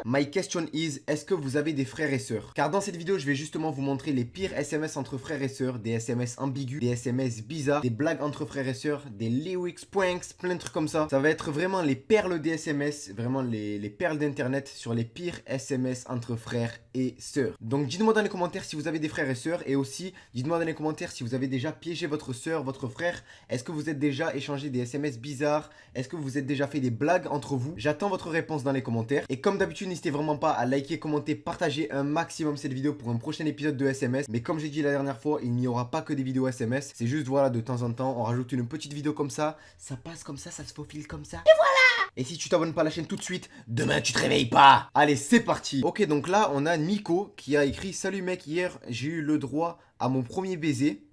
My question is, est-ce que vous avez des frères et sœurs? Car dans cette vidéo, je vais justement vous montrer les pires SMS entre frères et sœurs, des SMS ambigus, des SMS bizarres, des blagues entre frères et sœurs, des lyrics, pranks, plein de trucs comme ça. Ça va être vraiment les perles des SMS, vraiment les perles d'internet sur les pires SMS entre frères et sœurs. Donc dites-moi dans les commentaires si vous avez des frères et sœurs, et aussi dites-moi dans les commentaires si vous avez déjà piégé votre sœur, votre frère. Est-ce que vous êtes déjà échangé des SMS bizarres? Est-ce que vous êtes déjà fait des blagues entre vous? J'attends votre réponse dans les commentaires. Et comme d'habitude, n'hésitez vraiment pas à liker, commenter, partager un maximum cette vidéo pour un prochain épisode de SMS. Mais comme j'ai dit la dernière fois, il n'y aura pas que des vidéos SMS. C'est juste, voilà, de temps en temps, on rajoute une petite vidéo comme ça. Ça passe comme ça se faufile comme ça. Et voilà! Et si tu t'abonnes pas à la chaîne tout de suite, demain tu te réveilles pas. Allez, c'est parti. Ok, donc là, on a Nico qui a écrit: salut mec, hier, j'ai eu le droit à mon premier baiser.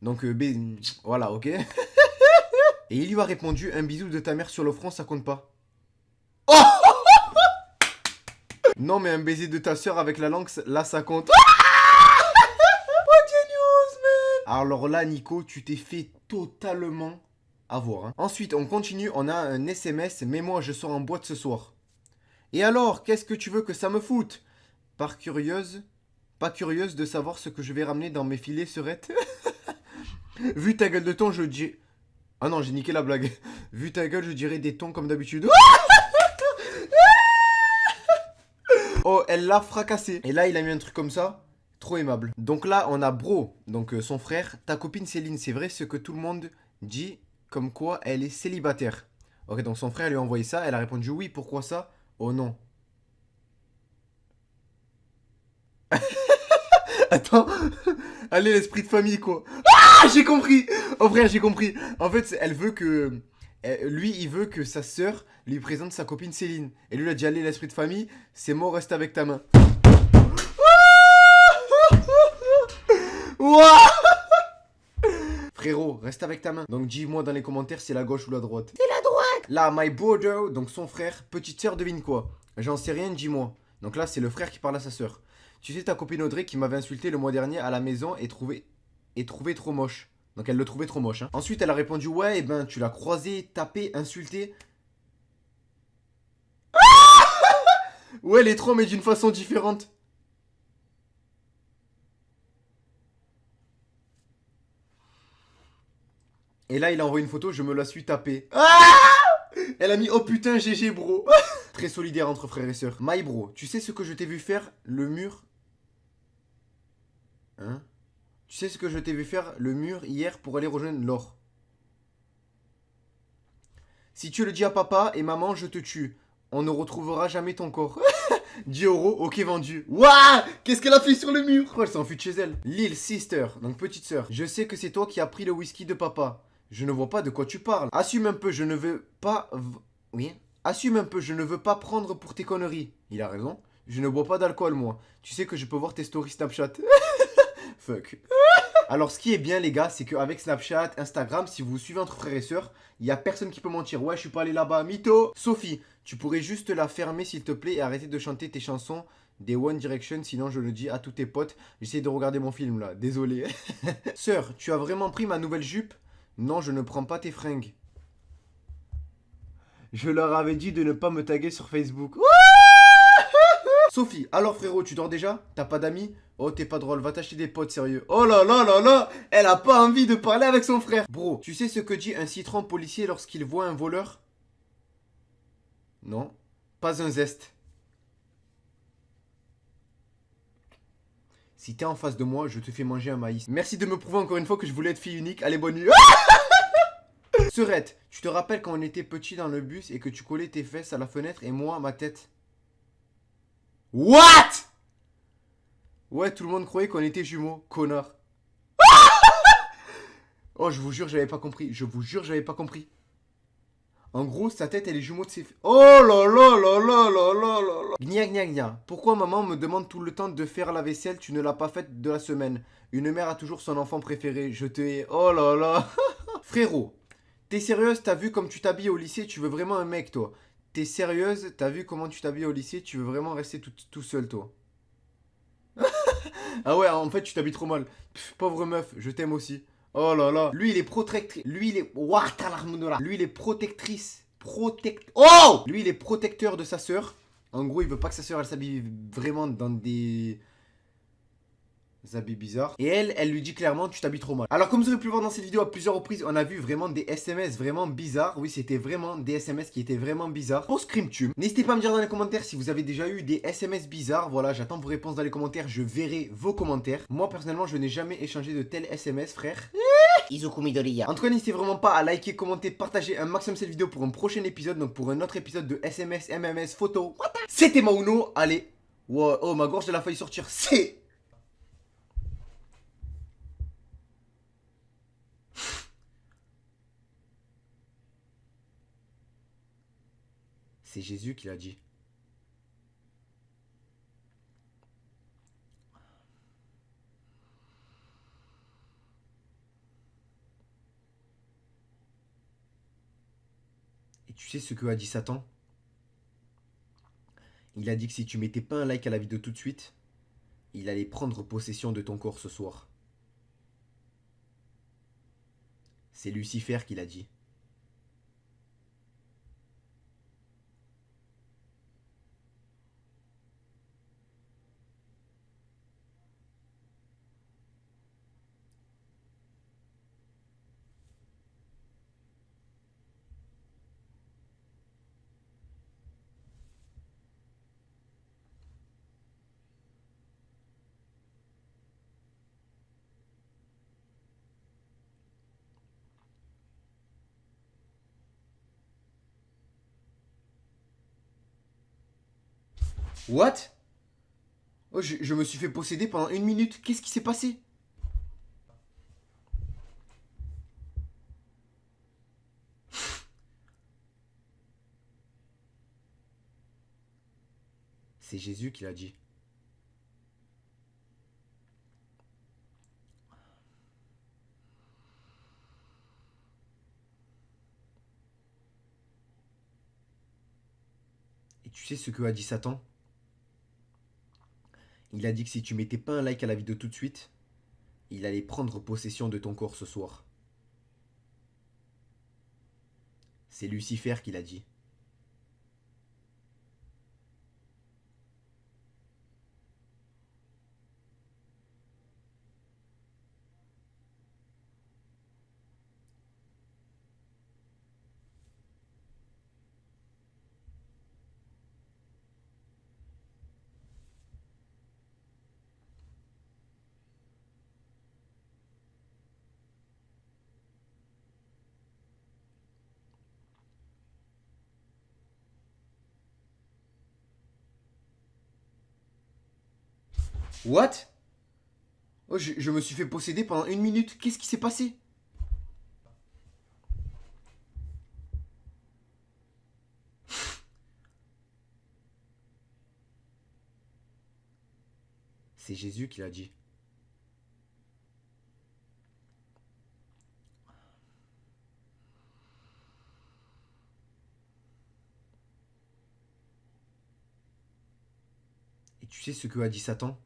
Donc, voilà, ok. Et il lui a répondu: un bisou de ta mère sur le front, ça compte pas. Oh! Non, mais un baiser de ta soeur avec la langue, là, ça compte. What news, man? Alors là, Nico, tu t'es fait totalement avoir. Hein. Ensuite, on continue. On a un SMS. Mais moi, je sors en boîte ce soir. Et alors, qu'est-ce que tu veux que ça me foute? Pas curieuse de savoir ce que je vais ramener dans mes filets serettes. Vu ta gueule de thon, je dis... Ah non, j'ai niqué la blague. Vu ta gueule, je dirais des tons comme d'habitude. Oh, elle l'a fracassé. Et là, il a mis un truc comme ça. Trop aimable. Donc là, on a Bro, donc son frère. Ta copine Céline, c'est vrai ce que tout le monde dit, comme quoi elle est célibataire. Ok, donc son frère lui a envoyé ça. Elle a répondu oui, pourquoi ça? Oh non. Attends. Allez, l'esprit de famille, quoi. Ah, j'ai compris. Oh frère, j'ai compris. En fait, elle veut que... Lui, il veut que sa sœur lui présente sa copine Céline. Et lui, il a dit: allez, l'esprit de famille, c'est mort, reste avec ta main. Frérot, reste avec ta main. Donc dis-moi dans les commentaires si c'est la gauche ou la droite. C'est la droite. Là, my brother, donc son frère, petite sœur, devine quoi? J'en sais rien, dis-moi. Donc là, c'est le frère qui parle à sa sœur. Tu sais, ta copine Audrey qui m'avait insulté le mois dernier à la maison et trouvé trop moche. Donc elle le trouvait trop moche. Hein. Ensuite, elle a répondu: ouais, et ben tu l'as croisé, tapé, insulté. Ouais, les trois, mais d'une façon différente. Et là, il a envoyé une photo, je me la suis tapée. Elle a mis: oh putain, GG, bro. Très solidaire entre frères et sœurs. My bro, tu sais ce que je t'ai vu faire le mur? Hein? Tu sais ce que je t'ai vu faire le mur hier pour aller rejoindre Laure? Si tu le dis à papa et maman, je te tue. On ne retrouvera jamais ton corps. 10 euros, ok, vendu. Waouh! Qu'est-ce qu'elle a fait sur le mur? Pourquoi elle s'est enfuie de chez elle? Lil sister, donc petite sœur. Je sais que c'est toi qui as pris le whisky de papa. Je ne vois pas de quoi tu parles. Assume un peu, je ne veux pas... Oui? Assume un peu, je ne veux pas prendre pour tes conneries. Il a raison. Je ne bois pas d'alcool, moi. Tu sais que je peux voir tes stories Snapchat. Fuck. Alors, ce qui est bien, les gars, c'est qu'avec Snapchat, Instagram, si vous vous suivez entre frères et sœurs, il n'y a personne qui peut mentir. Ouais, je suis pas allé là-bas, mytho. Sophie, tu pourrais juste la fermer, s'il te plaît, et arrêter de chanter tes chansons des One Direction, sinon je le dis à tous tes potes. J'essaie de regarder mon film, là. Désolé. Sœur, tu as vraiment pris ma nouvelle jupe? Non, je ne prends pas tes fringues. Je leur avais dit de ne pas me taguer sur Facebook. Sophie, alors frérot, tu dors déjà? T'as pas d'amis? Oh, t'es pas drôle, va t'acheter des potes, sérieux. Oh là là là là, elle a pas envie de parler avec son frère. Bro, tu sais ce que dit un citron policier lorsqu'il voit un voleur? Non, pas un zeste. Si t'es en face de moi, je te fais manger un maïs. Merci de me prouver encore une fois que je voulais être fille unique. Allez, bonne nuit. Serette, tu te rappelles quand on était petit dans le bus et que tu collais tes fesses à la fenêtre et moi, ma tête? What? Ouais, tout le monde croyait qu'on était jumeaux, connard. Oh, je vous jure, j'avais pas compris. Je vous jure, j'avais pas compris. En gros, sa tête, elle est jumeau de ses... Oh là là là là là là là là. Gna gna gna. Pourquoi maman me demande tout le temps de faire la vaisselle? Tu ne l'as pas faite de la semaine. Une mère a toujours son enfant préféré. Je te hais. Oh là là. Frérot, t'es sérieuse? T'as vu comme tu t'habilles au lycée? Tu veux vraiment un mec, toi? T'es sérieuse? T'as vu comment tu t'habilles au lycée? Tu veux vraiment rester tout seul, toi? Ah ouais, en fait, tu t'habilles trop mal. Pff, pauvre meuf, je t'aime aussi. Oh là là. Lui, il est protectrice. Lui, il est... Lui, il est protectrice. Oh! Lui, il est protecteur de sa sœur. En gros, il veut pas que sa soeur elle s'habille vraiment dans des habits bizarres. Et elle lui dit clairement, tu t'habilles trop mal. Alors comme vous avez pu le voir dans cette vidéo à plusieurs reprises, on a vu vraiment des SMS vraiment bizarres. Oui, c'était vraiment des SMS qui étaient vraiment bizarres. Pour Screamtube, n'hésitez pas à me dire dans les commentaires si vous avez déjà eu des SMS bizarres. Voilà, j'attends vos réponses dans les commentaires, je verrai vos commentaires. Moi personnellement, je n'ai jamais échangé de tels SMS, frère. Izuku Midoriya. En tout cas, n'hésitez vraiment pas à liker, commenter, partager un maximum cette vidéo pour un prochain épisode. Donc pour un autre épisode de SMS, MMS, photo. C'était Mauno. Allez. Wow, oh, ma gorge elle a failli sortir. C'est Jésus qui l'a dit. Et tu sais ce que a dit Satan? Il a dit que si tu mettais pas un like à la vidéo tout de suite, il allait prendre possession de ton corps ce soir. C'est Lucifer qui l'a dit. What? Oh, je me suis fait posséder pendant 1 minute. Qu'est-ce qui s'est passé? C'est Jésus qui l'a dit. Et tu sais ce que a dit Satan? Il a dit que si tu mettais pas un like à la vidéo tout de suite, il allait prendre possession de ton corps ce soir. C'est Lucifer qui l'a dit. What? Oh, je me suis fait posséder pendant 1 minute. Qu'est-ce qui s'est passé? C'est Jésus qui l'a dit. Et tu sais ce que a dit Satan?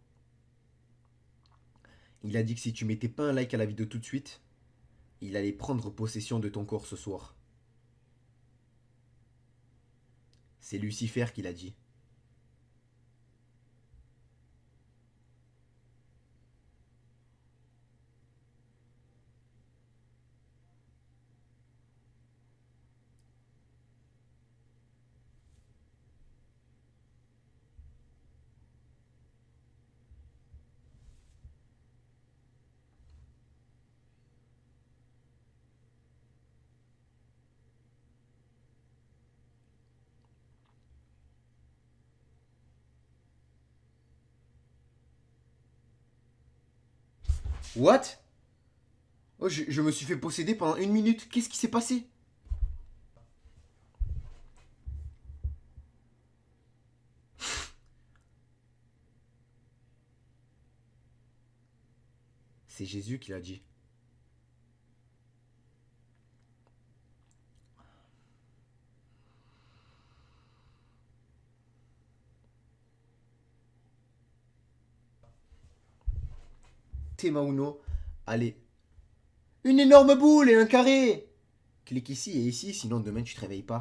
Il a dit que si tu mettais pas un like à la vidéo tout de suite, il allait prendre possession de ton corps ce soir. C'est Lucifer qui l'a dit. What? Oh, je me suis fait posséder pendant 1 minute. Qu'est-ce qui s'est passé? C'est Jésus qui l'a dit. C'est Mauno. Allez. Une énorme boule et un carré. Clique ici et ici, sinon demain tu te réveilles pas.